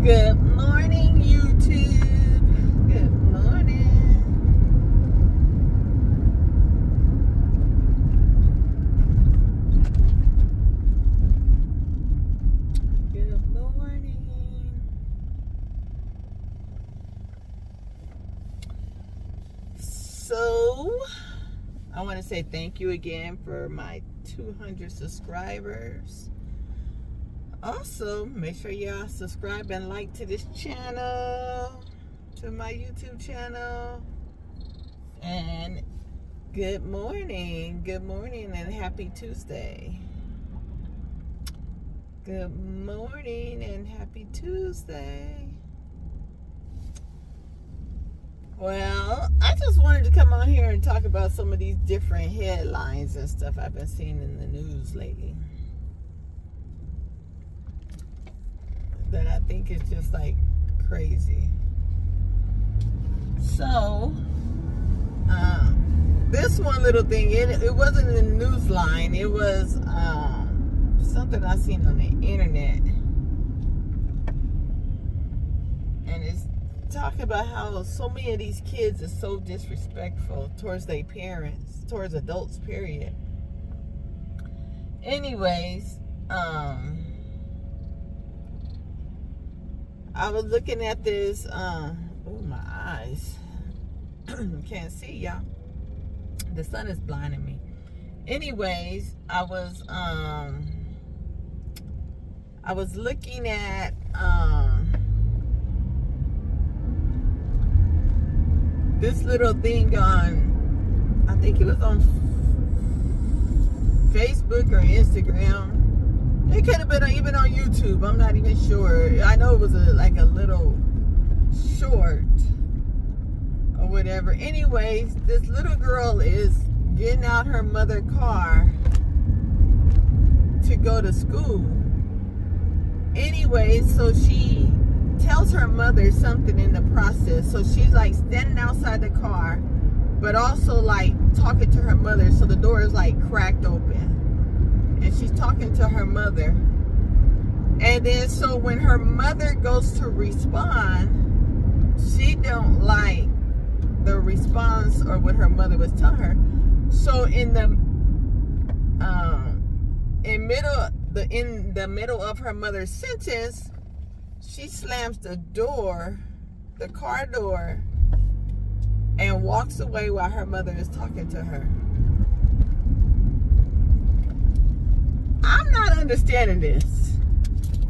Good morning, YouTube. Good morning. Good morning. So, I want to say thank you again for my 200 subscribers. Also, make sure y'all subscribe and like to this channel, to my YouTube channel. And good morning and happy Tuesday. Good morning and happy Tuesday. Well, I just wanted to come on here and talk about some of these different headlines and stuff I've been seeing in the news lately that I think is just like crazy. So, this one little thing, it wasn't in the news line, it was something I seen on the internet. And it's talking about how so many of these kids are so disrespectful towards their parents, towards adults, period. Anyways, I was looking at this, oh my eyes, can't see y'all, the sun is blinding me. Anyways, I was looking at, this little thing on, I think it was on Facebook or Instagram. It could have been even on YouTube. I'm not even sure. I know it was like a little short or whatever. Anyways, this little girl is getting out her mother's car to go to school. Anyways, so she tells her mother something in the process. So she's like standing outside the car, but also like talking to her mother. So the door is like cracked open. And she's talking to her mother. And then so when her mother goes to respond, she don't like the response or what her mother was telling her. So in the middle of her mother's sentence, she slams the door, the car door, and walks away while her mother is talking to her. I'm not understanding this.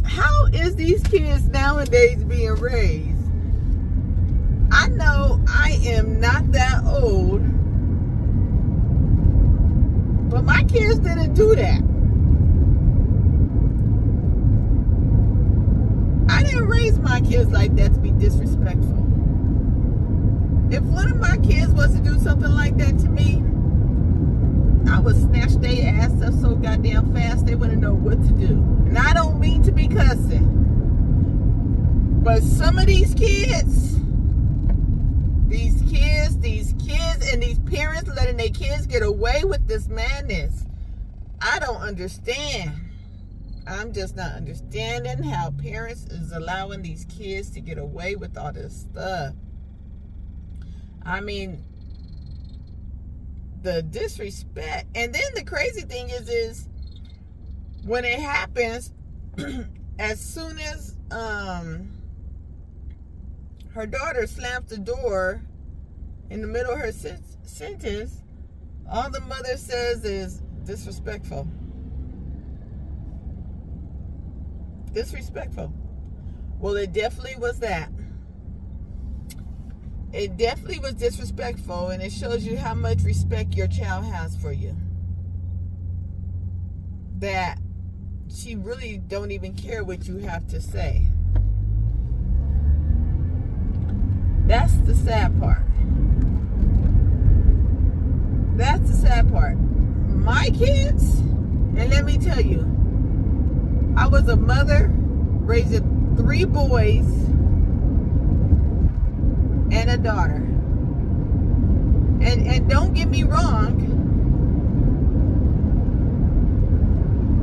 How is these kids nowadays being raised? I know I am not that old, but my kids didn't do that. I didn't raise my kids like that to be disrespectful. If one of my kids was to do something like that to me, I would snatch their ass up so goddamn fast they wouldn't know what to do. And I don't mean to be cussing, but some of these kids and these parents letting their kids get away with this madness, I don't understand. I'm just not understanding how parents is allowing these kids to get away with all this stuff. I mean, the disrespect. And then the crazy thing is when it happens, as soon as her daughter slams the door in the middle of her sentence, all the mother says is disrespectful. Disrespectful. Well, it definitely was that. It definitely was disrespectful, and it shows you how much respect your child has for you. That she really don't even care what you have to say. That's the sad part. That's the sad part. My kids, and let me tell you, I was a mother raising 3 boys and a daughter. And don't get me wrong,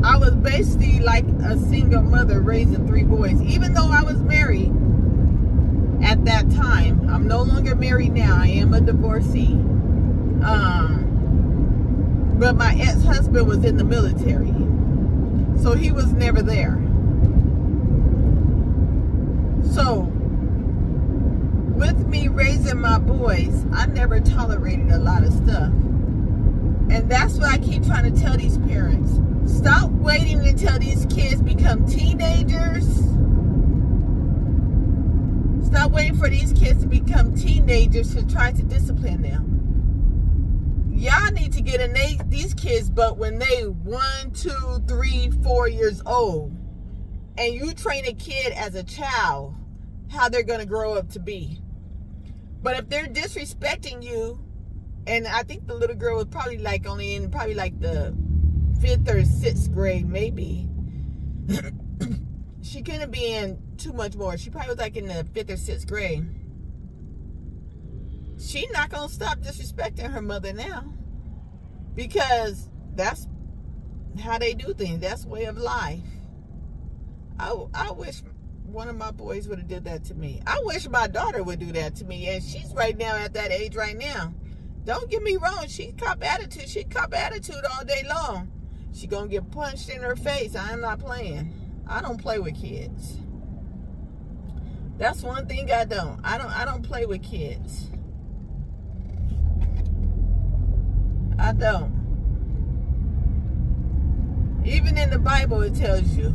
I was basically like a single mother raising 3 boys, even though I was married at that time. I'm no longer married now. I am a divorcee. But my ex-husband was in the military, so he was never there. So with me raising my boys, I never tolerated a lot of stuff. And that's why I keep trying to tell these parents, stop waiting until these kids become teenagers. Stop waiting for these kids to become teenagers to try to discipline them. Y'all need to get in these kids' butt when they 1, 2, 3, 4 years old. And you train a kid as a child how they're going to grow up to be. But if they're disrespecting you, and I think the little girl was probably like only in probably like the 5th or 6th grade, maybe. She couldn't be in too much more. She probably was like in the 5th or 6th grade. She's not going to stop disrespecting her mother now. Because that's how they do things. That's way of life. I wish one of my boys would have did that to me. I wish my daughter would do that to me. And she's right now at that age right now. Don't get me wrong. She cop attitude. She cop attitude all day long. She gonna get punched in her face. I am not playing. I don't play with kids. That's one thing I don't. I don't play with kids. I don't. Even in the Bible, it tells you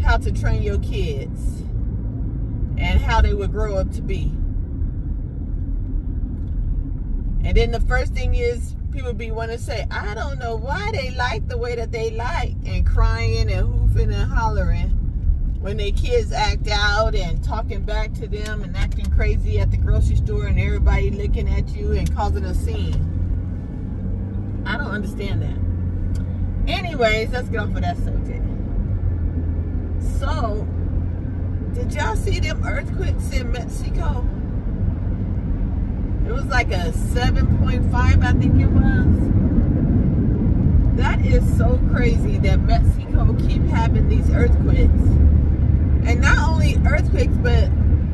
how to train your kids and how they would grow up to be. And then the first thing is, people be want to say, I don't know why they like the way that they like, and crying and hoofing and hollering when their kids act out and talking back to them and acting crazy at the grocery store and everybody looking at you and causing a scene. I don't understand that. Anyways, let's get off of that subject. So, did y'all see them earthquakes in Mexico? It was like a 7.5, I think it was. That is so crazy that Mexico keep having these earthquakes. And not only earthquakes, but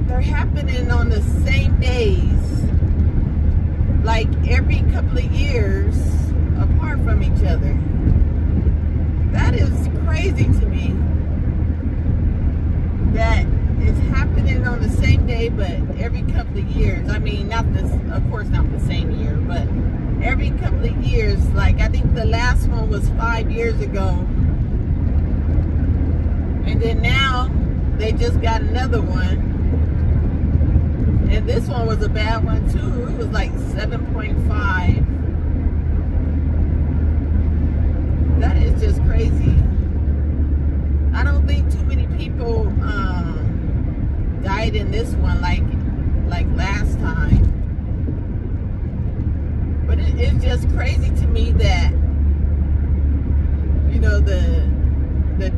they're happening on the same days. Like every couple of years apart from each other. That is crazy to me. That it's happening on the same day, but every couple of years. I mean, not this, of course, not the same year, but every couple of years. Like, I think the last one was 5 years ago. And then now, they just got another one. And this one was a bad one, too. It was like 7.5. That is just crazy. I don't think too many people died in this one like last time. But it's just crazy to me that, you know, the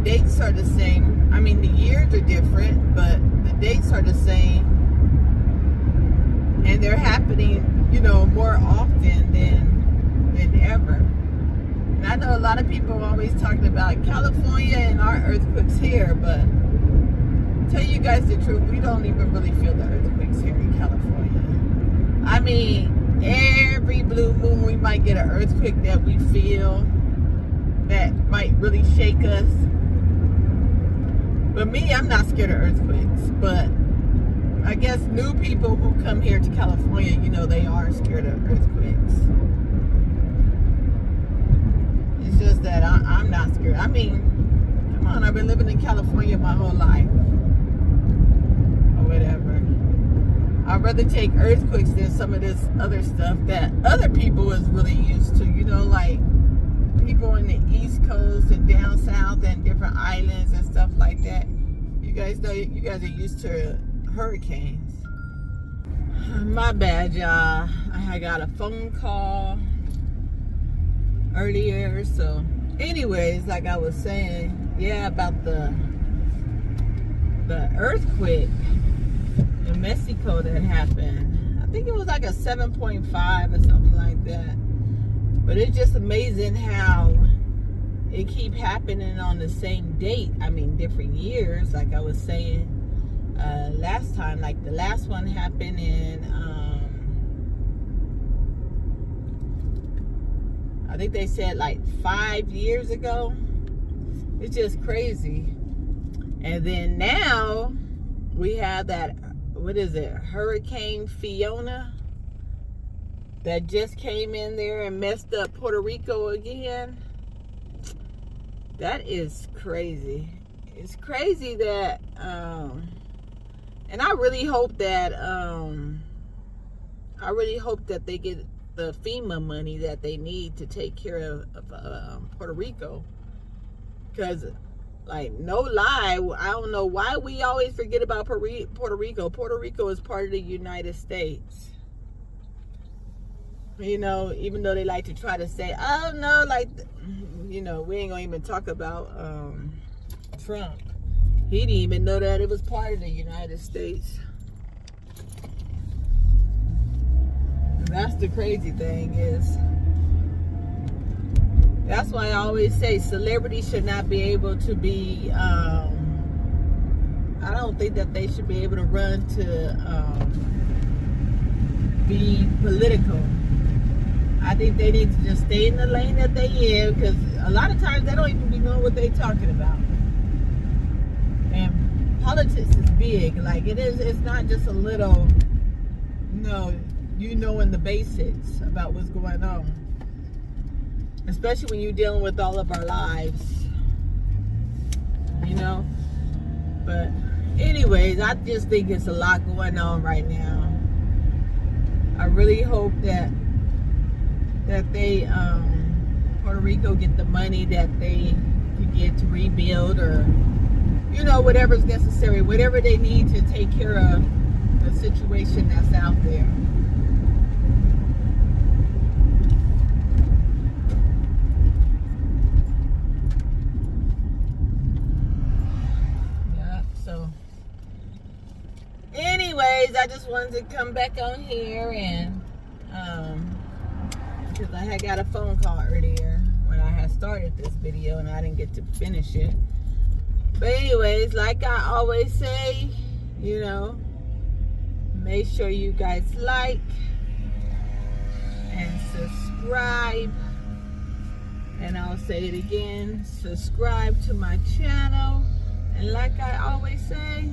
dates are the same. I mean, the years are different, but the dates are the same. And they're happening, you know, more often than ever. And I know a lot of people are always talking about California and our earthquakes here, but tell you guys the truth, we don't even really feel the earthquakes here in California. I mean, every blue moon we might get an earthquake that we feel that might really shake us. But me, I'm not scared of earthquakes, but I guess new people who come here to California, you know, they are scared of earthquakes. It's just that I'm not scared. I mean, come on, I've been living in California my whole life. Or whatever. I'd rather take earthquakes than some of this other stuff that other people is really used to. You know, like people in the East Coast and down south and different islands and stuff like that. You guys know, you guys are used to hurricanes. My bad, y'all. I got a phone call earlier. So anyways, like I was saying, yeah, about the earthquake in Mexico that happened. I think it was like a 7.5 or something like that. But it's just amazing how it keep happening on the same date. I mean, different years, like I was saying last time. Like the last one happened in I think they said like 5 years ago. It's just crazy. And then now we have that, what is it, Hurricane Fiona that just came in there and messed up Puerto Rico again. That is crazy. It's crazy that and I really hope that they get the FEMA money that they need to take care of Puerto Rico. Because, like, no lie, I don't know why we always forget about Puerto Rico. Puerto Rico is part of the United States. You know, even though they like to try to say, oh no, like, you know, we ain't gonna even talk about Trump. He didn't even know that it was part of the United States. That's the crazy thing is, that's why I always say celebrities should not be able to be, I don't think that they should be able to run to be political. I think they need to just stay in the lane that they in, because a lot of times they don't even be knowing what they're talking about. And politics is big. Like it's not just a little, no, you knowing the basics about what's going on. Especially when you're dealing with all of our lives. You know? But anyways, I just think it's a lot going on right now. I really hope that they Puerto Rico get the money that they can get to rebuild, or you know, whatever's necessary, whatever they need to take care of the situation that's out there. Yeah, so anyways, I just wanted to come back on here and because I had got a phone call earlier when I had started this video and I didn't get to finish it. But anyways, like I always say, you know, make sure you guys like and subscribe. And I'll say it again, subscribe to my channel. And like I always say,